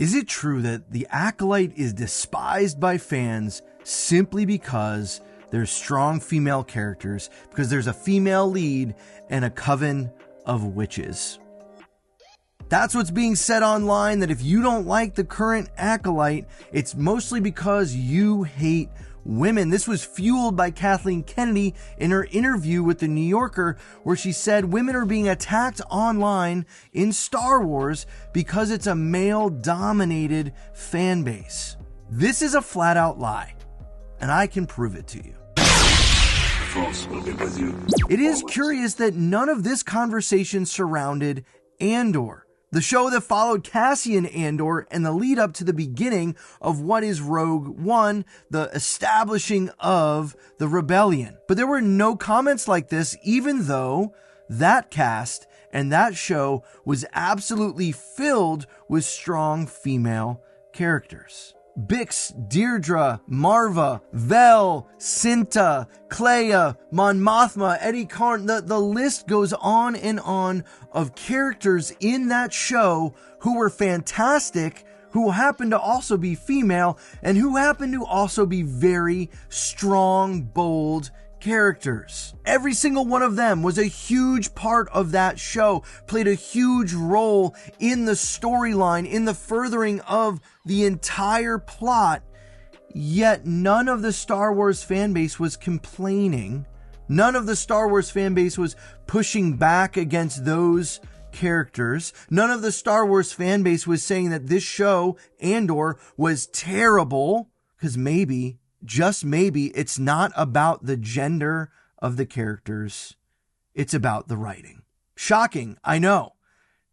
Is it true that the Acolyte is despised by fans simply because there's strong female characters, because there's a female lead and a coven of witches? That's what's being said online, that if you don't like the current Acolyte, it's mostly because you hate women. This was fueled by Kathleen Kennedy in her interview with The New Yorker, where she said women are being attacked online in Star Wars because it's a male-dominated fan base. This is a flat-out lie, and I can prove it to you. Force will be with you. It is curious that none of this conversation surrounded Andor, the show that followed Cassian Andor and the lead up to the beginning of what is Rogue One, the establishing of the rebellion. But there were no comments like this, even though that cast and that show was absolutely filled with strong female characters. Bix, Deirdre, Marva, Vel, Cinta, Clea, Mon Mothma, Eddie Karn, the list goes on and on of characters in that show who were fantastic, who happen to also be female, and who happen to also be very strong, bold characters. Every single one of them was a huge part of that show, played a huge role in the storyline, in the furthering of the entire plot, yet none of the Star Wars fan base was complaining. None of the Star Wars fan base was pushing back against those characters. None of the Star Wars fan base was saying that this show, Andor, was terrible, because maybe, just maybe, it's not about the gender of the characters. It's about the writing. Shocking, I know,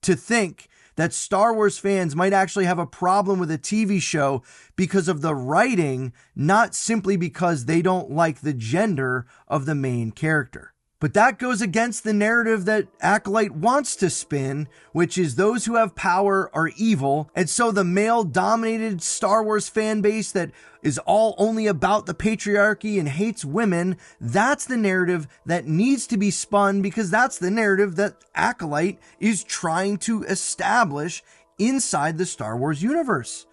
to think that Star Wars fans might actually have a problem with a TV show because of the writing, not simply because they don't like the gender of the main character. But that goes against the narrative that Acolyte wants to spin, which is those who have power are evil. And so the male-dominated Star Wars fan base that is all only about the patriarchy and hates women, that's the narrative that needs to be spun, because that's the narrative that Acolyte is trying to establish inside the Star Wars universe.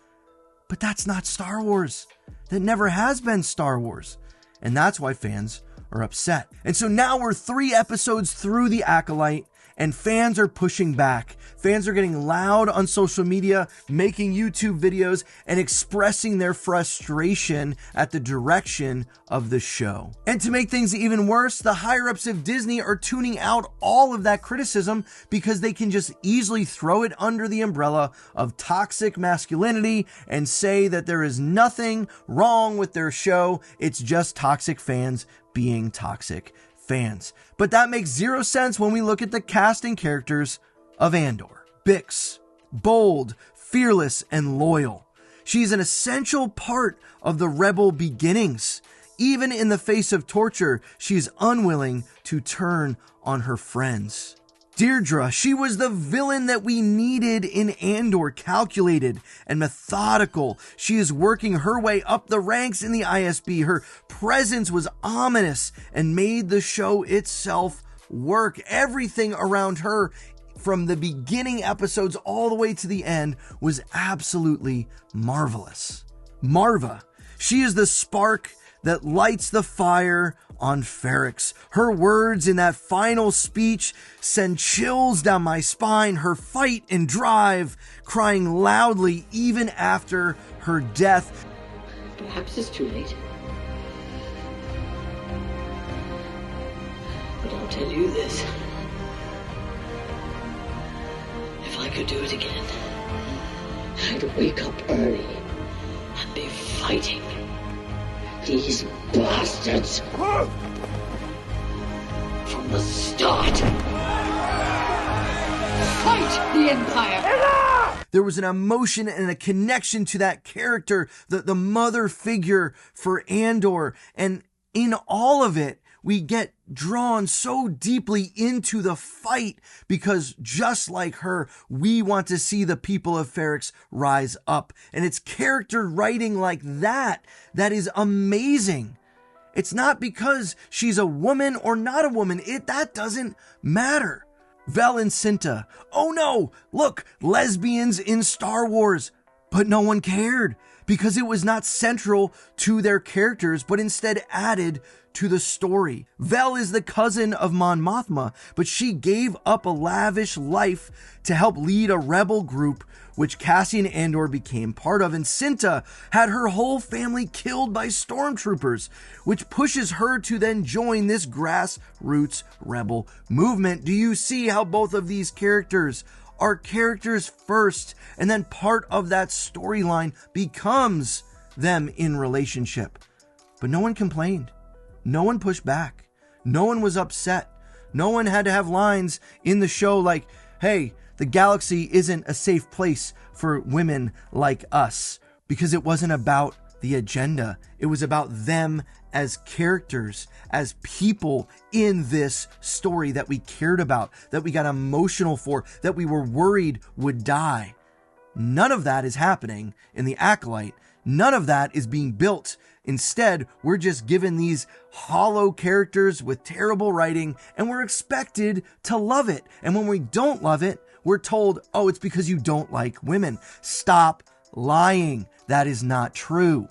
But that's not Star Wars. That never has been Star Wars. And that's why fans are upset. And so now we're 3 episodes through the Acolyte, and fans are pushing back. Fans are getting loud on social media, making YouTube videos, and expressing their frustration at the direction of the show. And to make things even worse, the higher-ups of Disney are tuning out all of that criticism because they can just easily throw it under the umbrella of toxic masculinity and say that there is nothing wrong with their show. It's just toxic fans being toxic fans. But that makes zero sense when we look at the cast and characters of Andor. Bix, bold, fearless, and loyal. She's an essential part of the rebel beginnings. Even in the face of torture, she's unwilling to turn on her friends. Deirdre, she was the villain that we needed in Andor, calculated and methodical. She is working her way up the ranks in the ISB. Her presence was ominous and made the show itself work. Everything around her, from the beginning episodes all the way to the end, was absolutely marvelous. Marva, she is the spark that lights the fire on Ferrix. Her words in that final speech send chills down my spine. Her fight and drive, crying loudly even after her death. Perhaps it's too late. But I'll tell you this. If I could do it again, I'd wake up early and be fighting these bastards from the start. Fight the Empire! There was an emotion and a connection to that character, the mother figure for Andor. And in all of it, we get drawn so deeply into the fight because just like her, we want to see the people of Ferrix rise up. And it's character writing like that that is amazing. It's not because she's a woman or not a woman. That doesn't matter. Vel and Cinta. Oh no, look, lesbians in Star Wars. But no one cared because it was not central to their characters, but instead added to the story. Vel is the cousin of Mon Mothma, but she gave up a lavish life to help lead a rebel group, which Cassian Andor became part of, and Cinta had her whole family killed by stormtroopers, which pushes her to then join this grassroots rebel movement. Do you see how both of these characters are characters first, and then part of that storyline becomes them in relationship? But no one complained. No one pushed back. No one was upset. No one had to have lines in the show like, hey, the galaxy isn't a safe place for women like us, because it wasn't about the agenda. It was about them as characters, as people in this story that we cared about, that we got emotional for, that we were worried would die. None of that is happening in the Acolyte. None of that is being built. Instead, we're just given these hollow characters with terrible writing, and we're expected to love it. And when we don't love it, we're told, oh, it's because you don't like women. Stop lying. That is not true.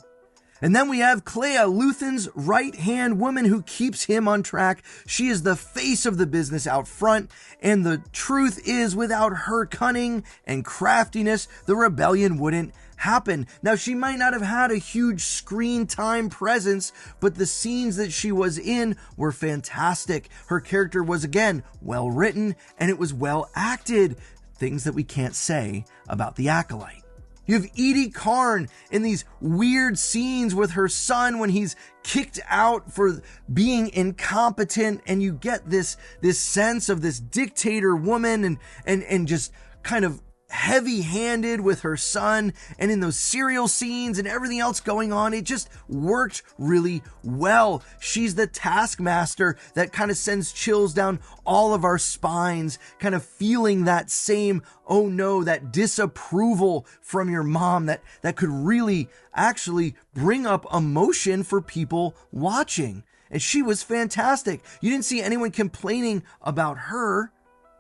And then we have Clea, Luthen's right-hand woman who keeps him on track. She is the face of the business out front, and the truth is, without her cunning and craftiness, the rebellion wouldn't happen. Now, she might not have had a huge screen time presence, but the scenes that she was in were fantastic. Her character was, again, well written, and it was well acted. Things that we can't say about the Acolyte. You have Edie Karn in these weird scenes with her son when he's kicked out for being incompetent, and you get this sense of this dictator woman and just kind of heavy-handed with her son, and in those serial scenes and everything else going on, it just worked really well. She's the taskmaster that kind of sends chills down all of our spines, kind of feeling that same, oh no, that disapproval from your mom that could really actually bring up emotion for people watching. And she was fantastic. You didn't see anyone complaining about her.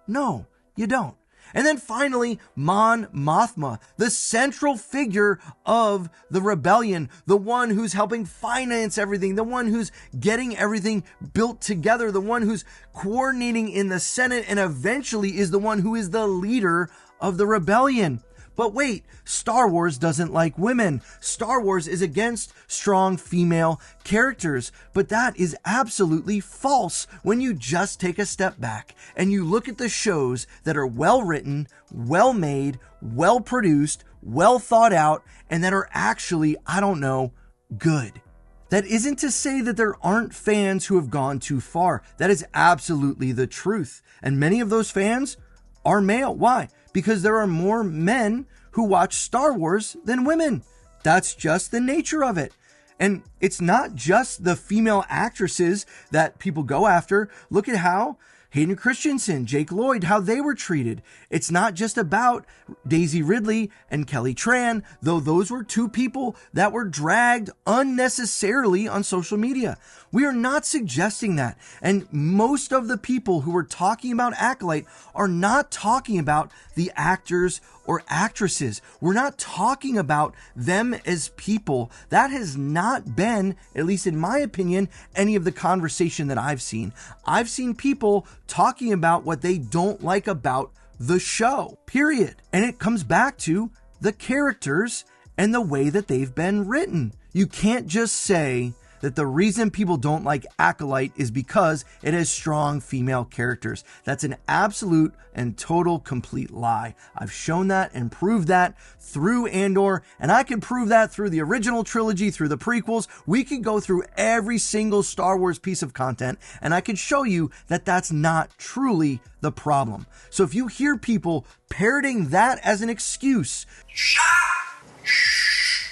No, you don't. And then finally, Mon Mothma, the central figure of the rebellion, the one who's helping finance everything, the one who's getting everything built together, the one who's coordinating in the Senate, and eventually is the one who is the leader of the rebellion. But wait, Star Wars doesn't like women. Star Wars is against strong female characters. But that is absolutely false when you just take a step back and you look at the shows that are well written, well made, well produced, well thought out, and that are actually, good. That isn't to say that there aren't fans who have gone too far. That is absolutely the truth. And many of those fans are male. Why? Because there are more men who watch Star Wars than women. That's just the nature of it. And it's not just the female actresses that people go after. Look at how Hayden Christensen, Jake Lloyd, how they were treated. It's not just about Daisy Ridley and Kelly Tran, though those were two people that were dragged unnecessarily on social media. We are not suggesting that. And most of the people who are talking about Acolyte are not talking about the actors or actresses. We're not talking about them as people. That has not been, at least in my opinion, any of the conversation that I've seen. I've seen people talking about what they don't like about the show, period. And it comes back to the characters and the way that they've been written. You can't just say that the reason people don't like Acolyte is because it has strong female characters. That's an absolute and total complete lie. I've shown that and proved that through Andor, and I can prove that through the original trilogy, through the prequels. We could go through every single Star Wars piece of content, and I could show you that that's not truly the problem. So if you hear people parroting that as an excuse, shut up! Shh!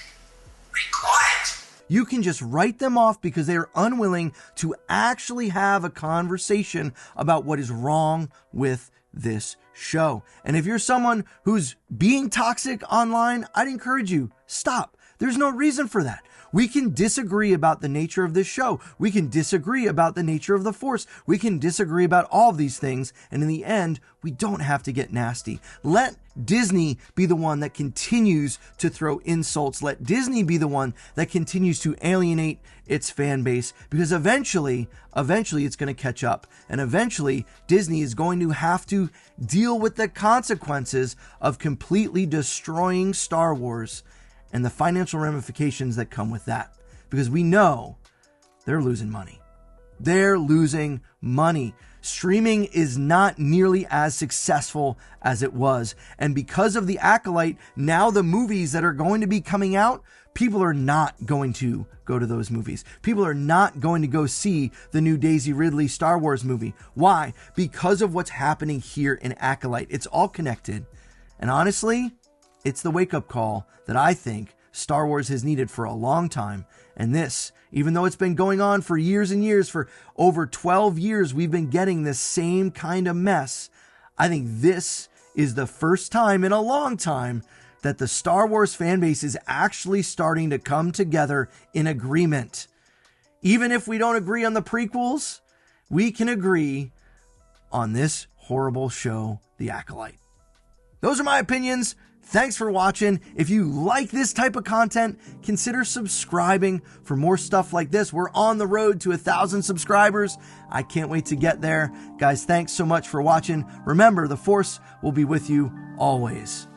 Be quiet! You can just write them off because they are unwilling to actually have a conversation about what is wrong with this show. And if you're someone who's being toxic online, I'd encourage you, stop. There's no reason for that. We can disagree about the nature of this show. We can disagree about the nature of the Force. We can disagree about all of these things. And in the end, we don't have to get nasty. Let Disney be the one that continues to throw insults. Let Disney be the one that continues to alienate its fan base, because eventually it's going to catch up. And eventually Disney is going to have to deal with the consequences of completely destroying Star Wars and the financial ramifications that come with that. Because we know they're losing money. They're losing money. Streaming is not nearly as successful as it was. And because of the Acolyte, now the movies that are going to be coming out, people are not going to go to those movies. People are not going to go see the new Daisy Ridley Star Wars movie. Why? Because of what's happening here in Acolyte. It's all connected. And honestly, it's the wake-up call that I think Star Wars has needed for a long time. And this, even though it's been going on for years and years, for over 12 years, we've been getting this same kind of mess. I think this is the first time in a long time that the Star Wars fan base is actually starting to come together in agreement. Even if we don't agree on the prequels, we can agree on this horrible show, The Acolyte. Those are my opinions. Thanks for watching. If you like this type of content, consider subscribing for more stuff like this. We're on the road to 1,000 subscribers. I can't wait to get there. Guys, thanks so much for watching. Remember, the Force will be with you always.